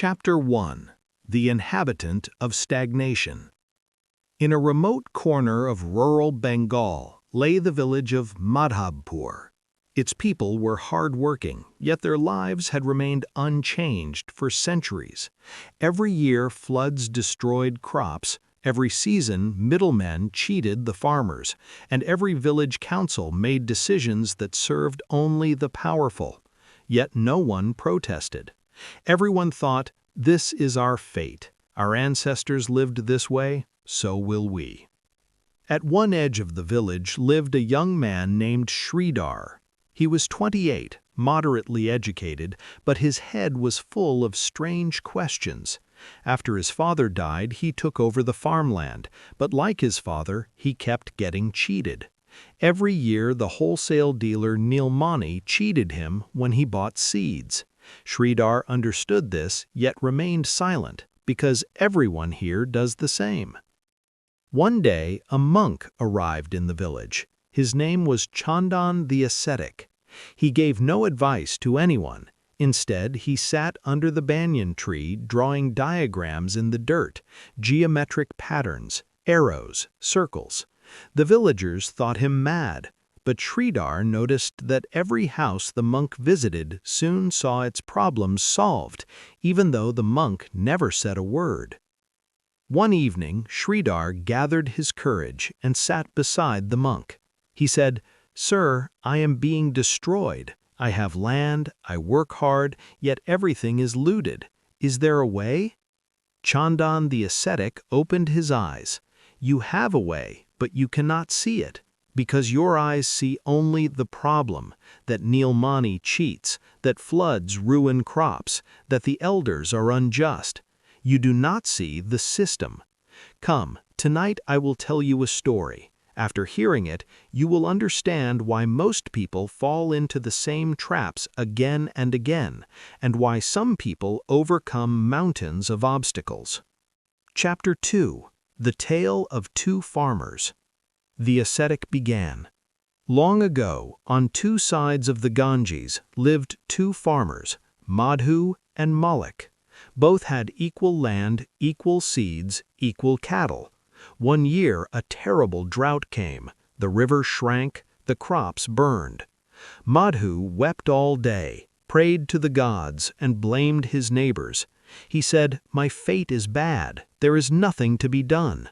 Chapter 1. The Inhabitant of Stagnation. In a remote corner of rural Bengal lay the village of Madhabpur. Its people were hard-working, yet their lives had remained unchanged for centuries. Every year floods destroyed crops, every season middlemen cheated the farmers, and every village council made decisions that served only the powerful. Yet no one protested. Everyone thought, "This is our fate. Our ancestors lived this way, so will we." At one edge of the village lived a young man named Shridhar. He was 28, moderately educated, but his head was full of strange questions. After his father died, he took over the farmland, but like his father, he kept getting cheated. Every year, the wholesale dealer Nilmani cheated him when he bought seeds. Shridhar understood this, yet remained silent, because everyone here does the same. One day, a monk arrived in the village. His name was Chandan the ascetic. He gave no advice to anyone. Instead, he sat under the banyan tree drawing diagrams in the dirt, geometric patterns, arrows, circles. The villagers thought him mad, but Shridhar noticed that every house the monk visited soon saw its problems solved, even though the monk never said a word. One evening, Shridhar gathered his courage and sat beside the monk. He said, "Sir, I am being destroyed. I have land, I work hard, yet everything is looted. Is there a way?" Chandan the ascetic opened his eyes. "You have a way, but you cannot see it, because your eyes see only the problem, that Nilmani cheats, that floods ruin crops, that the elders are unjust. You do not see the system. Come, tonight I will tell you a story. After hearing it, you will understand why most people fall into the same traps again and again, and why some people overcome mountains of obstacles." Chapter 2. The Tale of Two Farmers. The ascetic began. Long ago, on two sides of the Ganges, lived two farmers, Madhu and Malik. Both had equal land, equal seeds, equal cattle. One year a terrible drought came. The river shrank, the crops burned. Madhu wept all day, prayed to the gods, and blamed his neighbors. He said, "My fate is bad. There is nothing to be done."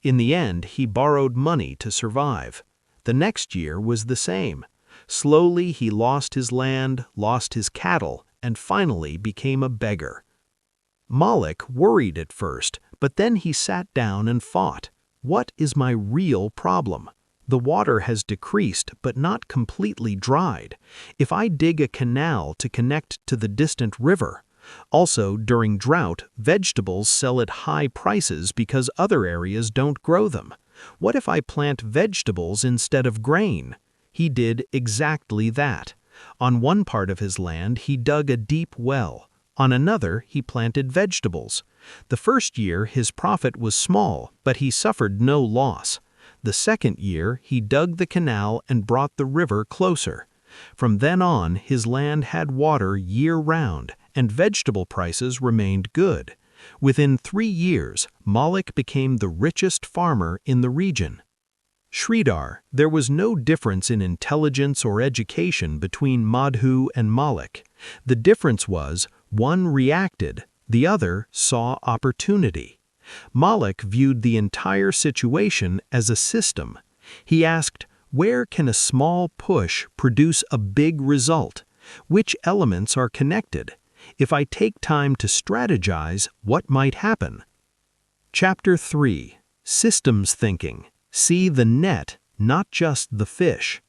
In the end, he borrowed money to survive. The next year was the same. Slowly he lost his land, lost his cattle, and finally became a beggar. Malik worried at first, but then he sat down and thought, "What is my real problem? The water has decreased but not completely dried. If I dig a canal to connect to the distant river. Also, during drought, vegetables sell at high prices because other areas don't grow them. What if I plant vegetables instead of grain?" He did exactly that. On one part of his land, he dug a deep well. On another, he planted vegetables. The first year, his profit was small, but he suffered no loss. The second year, he dug the canal and brought the river closer. From then on, his land had water year-round, and vegetable prices remained good. Within 3 years, Malik became the richest farmer in the region. Shridhar, there was no difference in intelligence or education between Madhu and Malik. The difference was, one reacted, the other saw opportunity. Malik viewed the entire situation as a system. He asked, "Where can a small push produce a big result? Which elements are connected? If I take time to strategize, what might happen?" Chapter 3. Systems Thinking. See the net, not just the fish.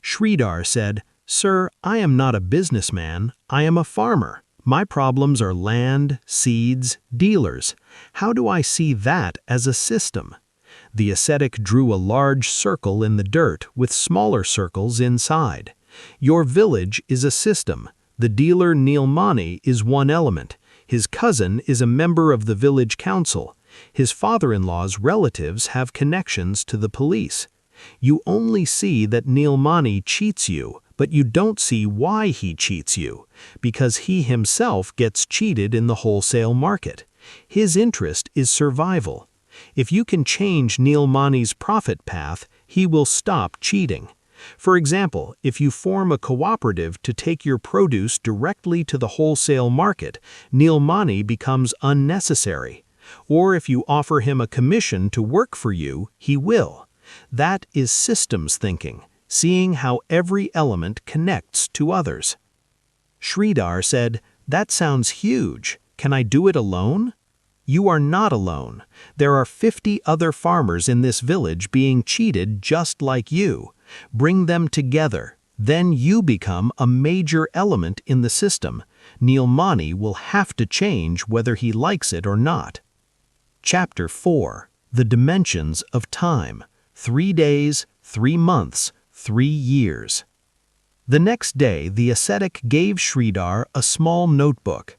Shridhar said, "Sir, I am not a businessman, I am a farmer. My problems are land, seeds, dealers. How do I see that as a system?" The ascetic drew a large circle in the dirt with smaller circles inside. Your village is a system. The dealer Nilmani is one element. His cousin is a member of the village council. His father-in-law's relatives have connections to the police. You only see that Nilmani cheats you, but you don't see why he cheats you, because he himself gets cheated in the wholesale market. His interest is survival. If you can change Neil Mani's profit path, he will stop cheating. For example, if you form a cooperative to take your produce directly to the wholesale market, Neil Mani becomes unnecessary. Or if you offer him a commission to work for you, he will. That is systems thinking, seeing how every element connects to others. Shridhar said, "That sounds huge. Can I do it alone?" You are not alone. There are 50 other farmers in this village being cheated just like you. Bring them together. Then you become a major element in the system. Neil Mani will have to change whether he likes it or not. Chapter 4. The Dimensions of Time. 3 days, 3 months, 3 years. The next day, the ascetic gave Shridhar a small notebook.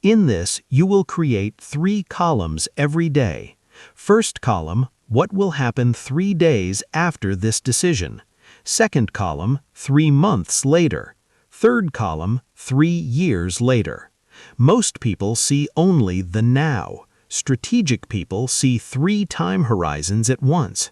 In this, you will create 3 columns every day. First column, what will happen 3 days after this decision. Second column, 3 months later. Third column, 3 years later. Most people see only the now. Strategic people see 3 time horizons at once.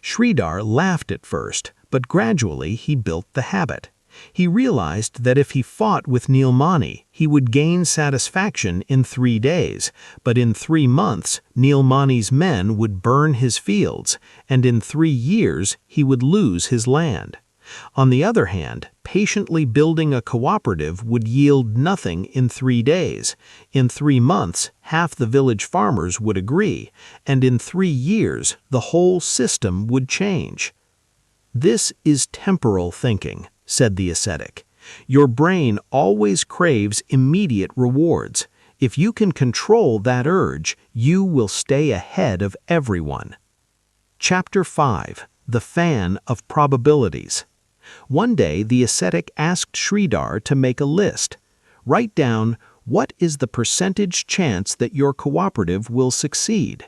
Shridhar laughed at first, but gradually he built the habit. He realized that if he fought with Neil Mani, he would gain satisfaction in 3 days, but in 3 months, Neil Mani's men would burn his fields, and in 3 years, he would lose his land. On the other hand, patiently building a cooperative would yield nothing in 3 days. In 3 months, half the village farmers would agree, and in 3 years, the whole system would change. This is temporal thinking, said the ascetic. Your brain always craves immediate rewards. If you can control that urge, you will stay ahead of everyone. Chapter 5. The Fan of Probabilities. One day, the ascetic asked Shridhar to make a list. Write down, what is the percentage chance that your cooperative will succeed?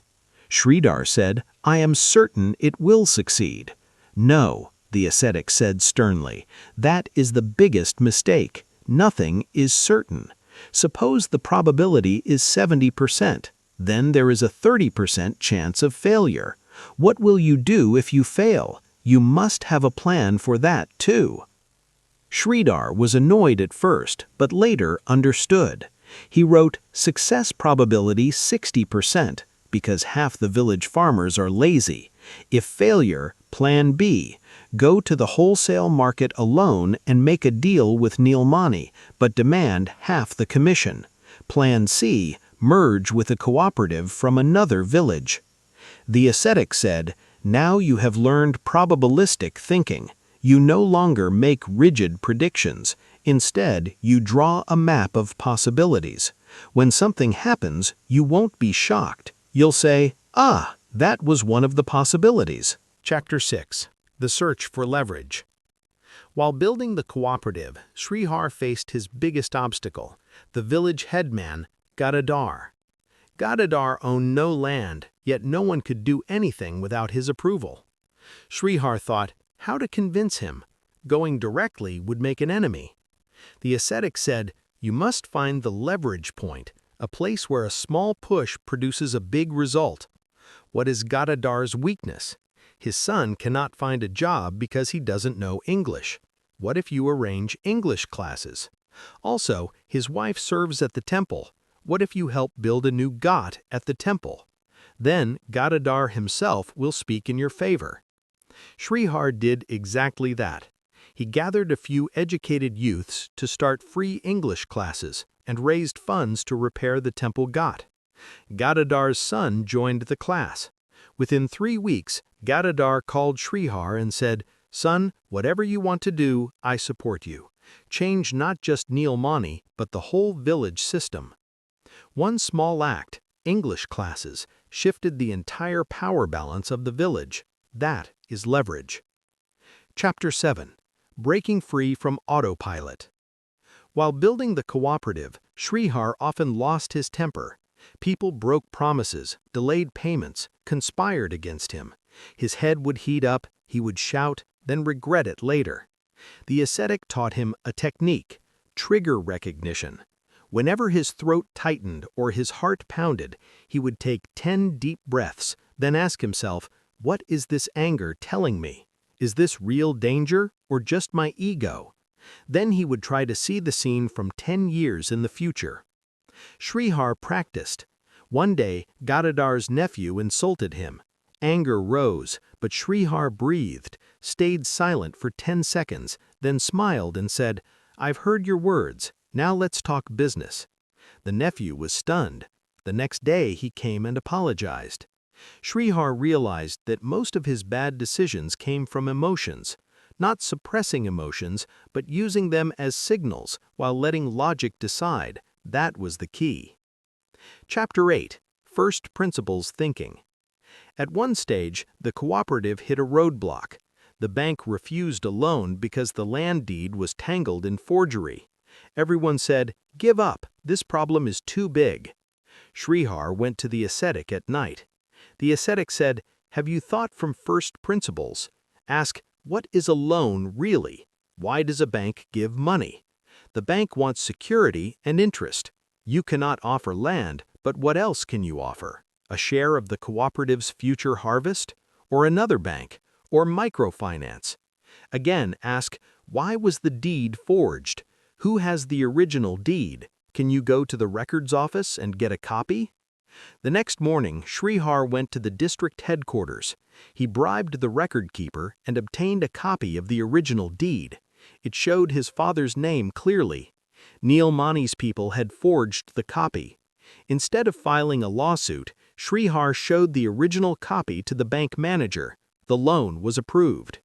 Shridhar said, I am certain it will succeed. No, the ascetic said sternly, that is the biggest mistake. Nothing is certain. Suppose the probability is 70%. Then there is a 30% chance of failure. What will you do if you fail? You must have a plan for that too. Shridhar was annoyed at first, but later understood. He wrote, success probability 60%, because half the village farmers are lazy. If failure, plan B. Go to the wholesale market alone and make a deal with Neil Mani, but demand half the commission. Plan C. Merge with a cooperative from another village. The ascetic said, now you have learned probabilistic thinking. You no longer make rigid predictions. Instead, you draw a map of possibilities. When something happens, you won't be shocked. You'll say, ah, that was one of the possibilities. Chapter 6. The Search for Leverage. While building the cooperative, Shridhar faced his biggest obstacle, the village headman, Gadadhar. Gadadhar owned no land, yet no one could do anything without his approval. Shridhar thought, how to convince him? Going directly would make an enemy. The ascetic said, you must find the leverage point, a place where a small push produces a big result. What is Gadadhar's weakness? His son cannot find a job because he doesn't know English. What if you arrange English classes? Also, his wife serves at the temple. What if you help build a new ghat at the temple? Then Gadadhar himself will speak in your favor. Shridhar did exactly that. He gathered a few educated youths to start free English classes and raised funds to repair the temple ghat. Gadadhar's son joined the class. Within 3 weeks, Gadadhar called Shridhar and said, son, whatever you want to do, I support you. Change not just Neil Mani, but the whole village system. One small act, English classes, shifted the entire power balance of the village. That is leverage. Chapter 7. Breaking Free from Autopilot. While building the cooperative, Shridhar often lost his temper. People broke promises, delayed payments, conspired against him. His head would heat up, he would shout, then regret it later. The ascetic taught him a technique, trigger recognition. Whenever his throat tightened or his heart pounded, he would take 10 deep breaths, then ask himself, "What is this anger telling me? Is this real danger or just my ego?" Then he would try to see the scene from 10 years in the future. Shridhar practiced. One day, Gadadar's nephew insulted him. Anger rose, but Shridhar breathed, stayed silent for 10 seconds, then smiled and said, "I've heard your words. Now let's talk business." The nephew was stunned. The next day he came and apologized. Shridhar realized that most of his bad decisions came from emotions, not suppressing emotions, but using them as signals while letting logic decide. That was the key. Chapter 8. First Principles Thinking. At one stage, the cooperative hit a roadblock. The bank refused a loan because the land deed was tangled in forgery. Everyone said, "Give up, this problem is too big." Shridhar went to the ascetic at night. The ascetic said, "Have you thought from first principles? Ask, what is a loan really? Why does a bank give money? The bank wants security and interest. You cannot offer land, but what else can you offer? A share of the cooperative's future harvest? Or another bank? Or microfinance? Again, ask, why was the deed forged? Who has the original deed? Can you go to the records office and get a copy?" The next morning, Shridhar went to the district headquarters. He bribed the record keeper and obtained a copy of the original deed. It showed his father's name clearly. Neil Mani's people had forged the copy. Instead of filing a lawsuit, Shridhar showed the original copy to the bank manager. The loan was approved.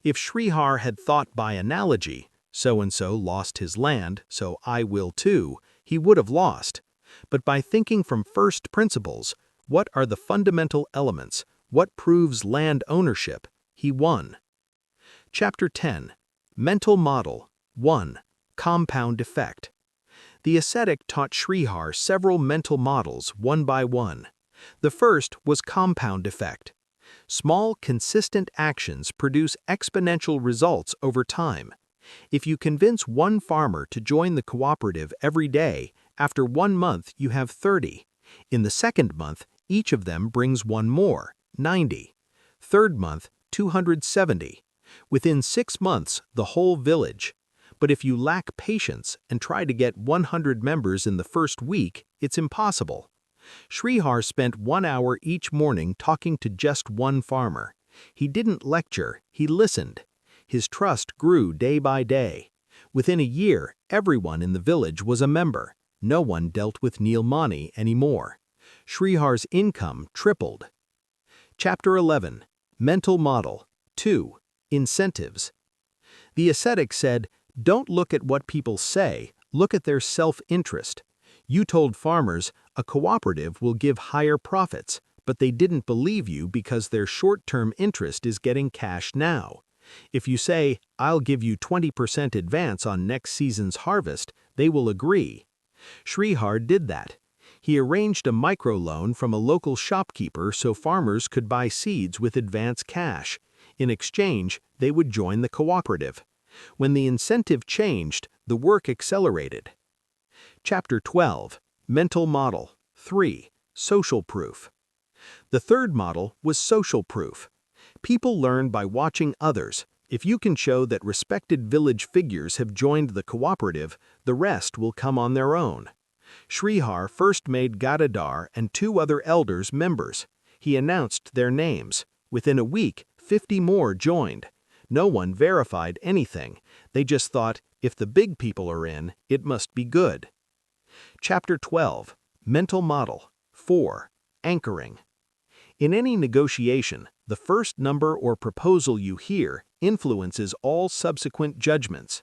If Shridhar had thought by analogy, so-and-so lost his land, so I will too, he would have lost. But by thinking from first principles, what are the fundamental elements, what proves land ownership, he won. Chapter 10. Mental Model 1. Compound Effect. The ascetic taught Shridhar several mental models one by one. The first was compound effect. Small, consistent actions produce exponential results over time. If you convince one farmer to join the cooperative every day, after 1 month you have 30. In the second month, each of them brings one more, 90. Third month, 270. Within 6 months, the whole village. But if you lack patience and try to get 100 members in the first week, it's impossible. Shridhar spent 1 hour each morning talking to just one farmer. He didn't lecture, he listened. His trust grew day by day. Within a year, everyone in the village was a member. No one dealt with Neil Mani anymore. Shridhar's income tripled. Chapter 11. Mental Model 2. Incentives. The ascetic said, "Don't look at what people say, look at their self-interest. You told farmers a cooperative will give higher profits, but they didn't believe you because their short-term interest is getting cash now. If you say, 'I'll give you 20% advance on next season's harvest,' they will agree." Shridhar did that. He arranged a microloan from a local shopkeeper so farmers could buy seeds with advance cash. In exchange, they would join the cooperative. When the incentive changed, the work accelerated. Chapter 12. Mental Model 3. Social Proof. The third model was social proof. People learn by watching others. If you can show that respected village figures have joined the cooperative, the rest will come on their own. Shridhar first made Gadadar and 2 other elders members. He announced their names. Within a week, 50 more joined. No one verified anything. They just thought, if the big people are in, it must be good. Chapter 12. Mental Model 4. Anchoring. In any negotiation, the first number or proposal you hear influences all subsequent judgments.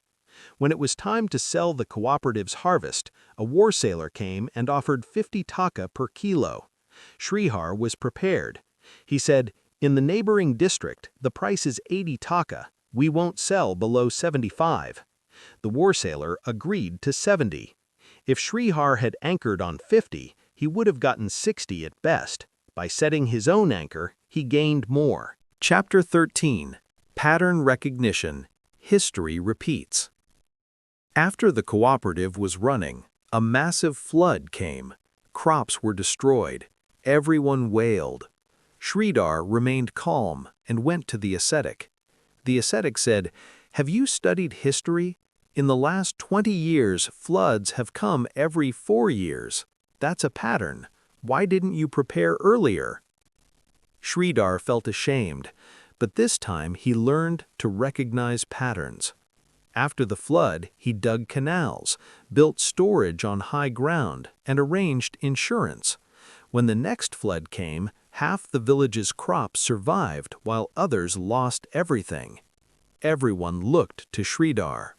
When it was time to sell the cooperative's harvest, a war sailor came and offered 50 taka per kilo. Shridhar was prepared. He said, "In the neighboring district, the price is 80 taka. We won't sell below 75. The war sailor agreed to 70. If Shridhar had anchored on 50, he would have gotten 60 at best. By setting his own anchor, he gained more. Chapter 13. Pattern Recognition. history repeats. After the cooperative was running, a massive flood came. Crops were destroyed. Everyone wailed. Shridhar remained calm and went to the ascetic. The ascetic said, "Have you studied history? In the last 20 years, floods have come every 4 years. That's a pattern. Why didn't you prepare earlier?" Shridhar felt ashamed, but this time he learned to recognize patterns. After the flood, he dug canals, built storage on high ground, and arranged insurance. When the next flood came, half the village's crops survived while others lost everything. Everyone looked to Shridhar.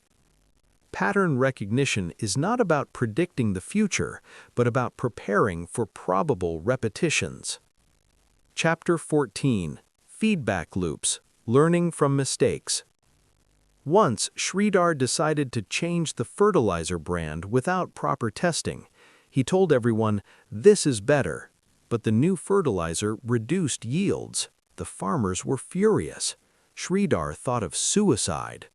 Pattern recognition is not about predicting the future, but about preparing for probable repetitions. Chapter 14. Feedback Loops. Learning from Mistakes. Once, Shridhar decided to change the fertilizer brand without proper testing. He told everyone, "This is better." But the new fertilizer reduced yields. The farmers were furious. Shridhar thought of suicide.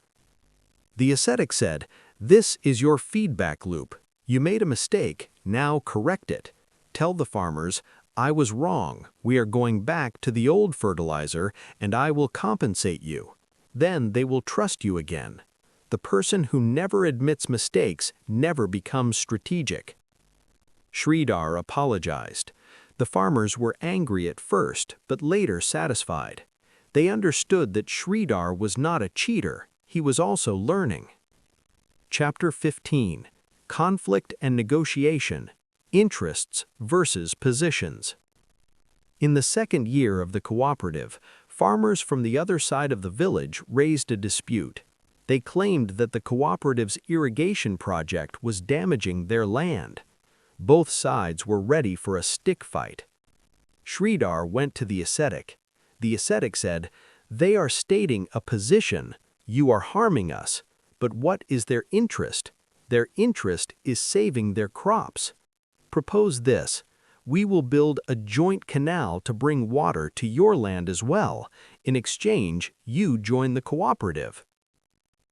The ascetic said, "This is your feedback loop. You made a mistake, now correct it. Tell the farmers, 'I was wrong. We are going back to the old fertilizer, and I will compensate you.' Then they will trust you again. The person who never admits mistakes never becomes strategic." Shridhar apologized. The farmers were angry at first, but later satisfied. They understood that Shridhar was not a cheater, he was also learning. Chapter 15. Conflict and Negotiation. Interests versus Positions. In the second year of the cooperative, farmers from the other side of the village raised a dispute. They claimed that the cooperative's irrigation project was damaging their land. Both sides were ready for a stick fight. Shridhar went to the ascetic. The ascetic said, "They are stating a position. You are harming us. But what is their interest? Their interest is saving their crops. Propose this. We will build a joint canal to bring water to your land as well. In exchange, you join the cooperative."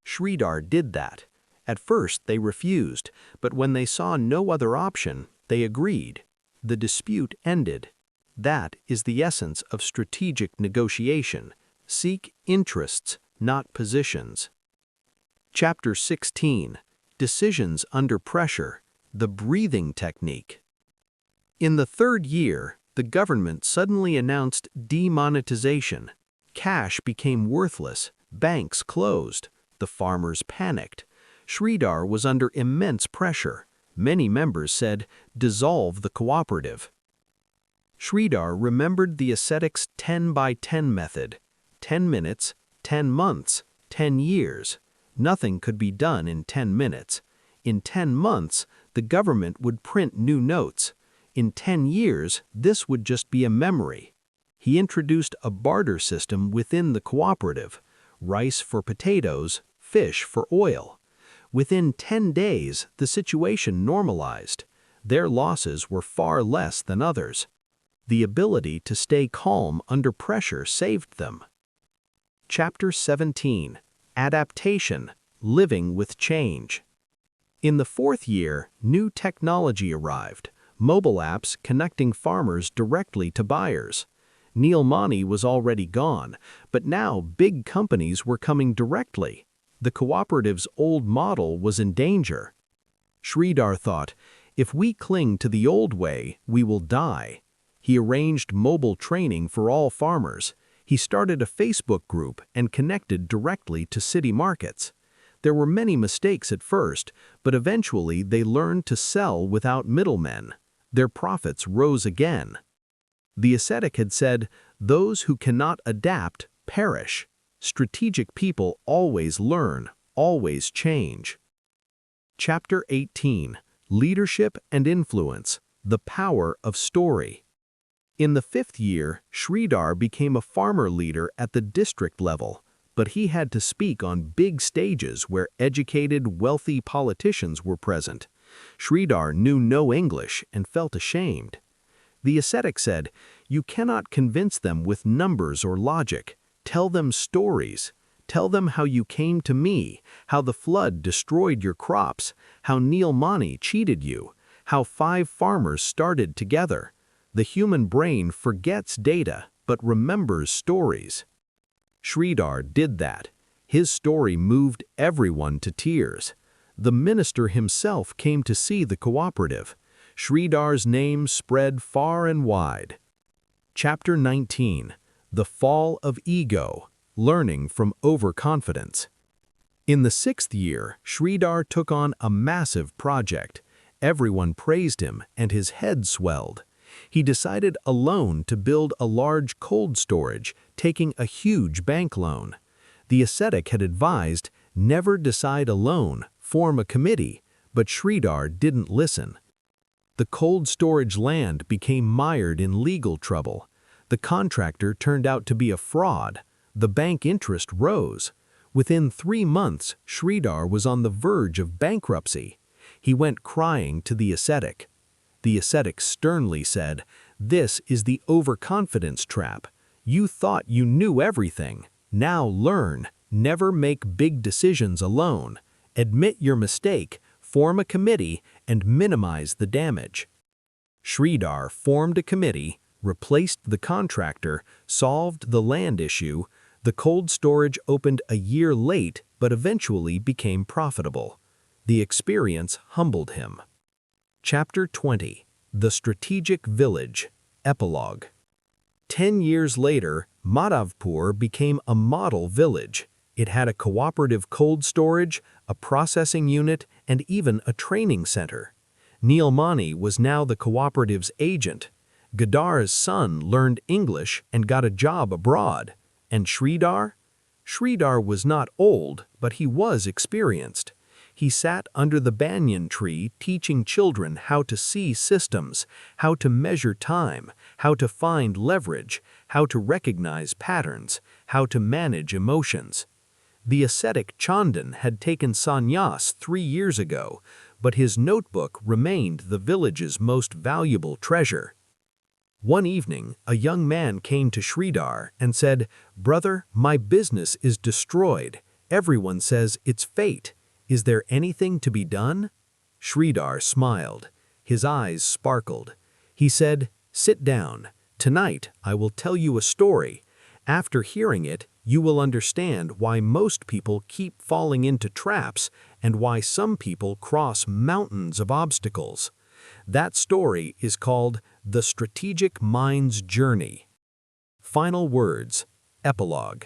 Shridhar did that. At first they refused, but when they saw no other option, they agreed. The dispute ended. That is the essence of strategic negotiation. Seek interests, not positions. Chapter 16. Decisions under Pressure. The Breathing Technique. In the third year, the government suddenly announced demonetization. Cash became worthless. Banks closed. The farmers panicked. Shridhar was under immense pressure. Many members said, "Dissolve the cooperative." Shridhar remembered the ascetic's 10 by 10 method. 10 minutes, 10 months, 10 years. Nothing could be done in 10 minutes. In 10 months, the government would print new notes. In 10 years, this would just be a memory. He introduced a barter system within the cooperative. Rice for potatoes, fish for oil. Within 10 days, the situation normalized. Their losses were far less than others. The ability to stay calm under pressure saved them. Chapter 17. Adaptation. Living with Change. In the fourth year, new technology arrived. Mobile apps connecting farmers directly to buyers. Neil Money was already gone, but now big companies were coming directly. The cooperative's old model was in danger. Shridhar thought, "If we cling to the old way, we will die." He arranged mobile training for all farmers. He started a Facebook group and connected directly to city markets. There were many mistakes at first, but eventually they learned to sell without middlemen. Their profits rose again. The ascetic had said, "Those who cannot adapt perish." Strategic people always learn, always change. Chapter 18. Leadership and Influence. The Power of Story. In the fifth year, Shridhar became a farmer leader at the district level, but he had to speak on big stages where educated, wealthy politicians were present. Shridhar knew no English and felt ashamed. The ascetic said, "You cannot convince them with numbers or logic. Tell them stories. Tell them how you came to me, how the flood destroyed your crops, how Neil Mani cheated you, how 5 farmers started together. The human brain forgets data, but remembers stories. Shridhar did that. His story moved everyone to tears. The minister himself came to see the cooperative. Shridhar's name spread far and wide. Chapter 19. The Fall of Ego. Learning from Overconfidence. In the 6th year, Shridhar took on a massive project. Everyone praised him, and his head swelled. He decided alone to build a large cold storage, taking a huge bank loan. The ascetic had advised, never decide alone, form a committee, but Shridhar didn't listen. The cold storage land became mired in legal trouble. The contractor turned out to be a fraud. The bank interest rose. Within 3 months, Shridhar was on the verge of bankruptcy. He went crying to the ascetic. The ascetic sternly said, "This is the overconfidence trap. You thought you knew everything. Now learn. Never make big decisions alone. Admit your mistake, form a committee, and minimize the damage." Shridhar formed a committee, replaced the contractor, solved the land issue. The cold storage opened a year late, but eventually became profitable. The experience humbled him. Chapter 20. The Strategic Village. Epilogue. 10 years later, Madhavpur became a model village. It had a cooperative cold storage, a processing unit, and even a training center. Neil Mani was now the cooperative's agent. Gadar's son learned English and got a job abroad. And Shridhar? Shridhar was not old, but he was experienced. He sat under the banyan tree teaching children how to see systems, how to measure time, how to find leverage, how to recognize patterns, how to manage emotions. The ascetic Chandan had taken sannyas 3 years ago, but his notebook remained the village's most valuable treasure. One evening, a young man came to Shridhar and said, "Brother, my business is destroyed. Everyone says it's fate. Is there anything to be done?" Shridhar smiled. His eyes sparkled. He said, "Sit down. Tonight, I will tell you a story. After hearing it, you will understand why most people keep falling into traps and why some people cross mountains of obstacles. That story is called The Strategic Mind's Journey." Final words. Epilogue.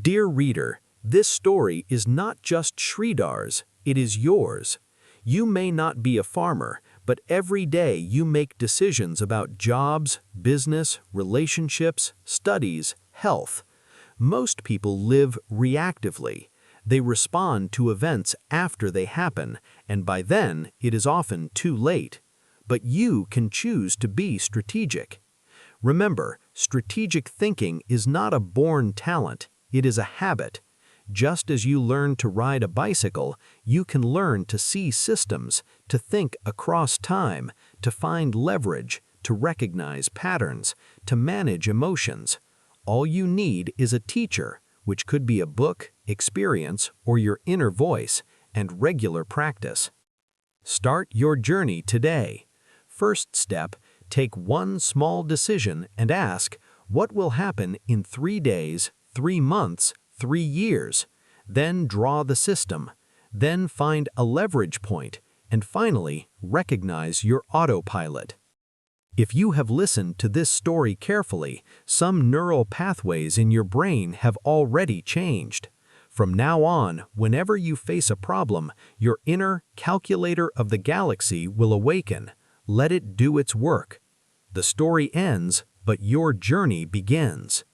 Dear reader, this story is not just Shridhar's, it is yours. You may not be a farmer, but every day you make decisions about jobs, business, relationships, studies, health. Most people live reactively. They respond to events after they happen, and by then it is often too late. But you can choose to be strategic. Remember, strategic thinking is not a born talent, it is a habit. Just as you learn to ride a bicycle, you can learn to see systems, to think across time, to find leverage, to recognize patterns, to manage emotions. All you need is a teacher, which could be a book, experience, or your inner voice, and regular practice. Start your journey today. First step, take one small decision and ask, what will happen in 3 days, 3 months, 3 years? Then draw the system. Then find a leverage point, and finally, recognize your autopilot. If you have listened to this story carefully, some neural pathways in your brain have already changed. From now on, whenever you face a problem, your inner calculator of the galaxy will awaken. Let it do its work. The story ends, but your journey begins.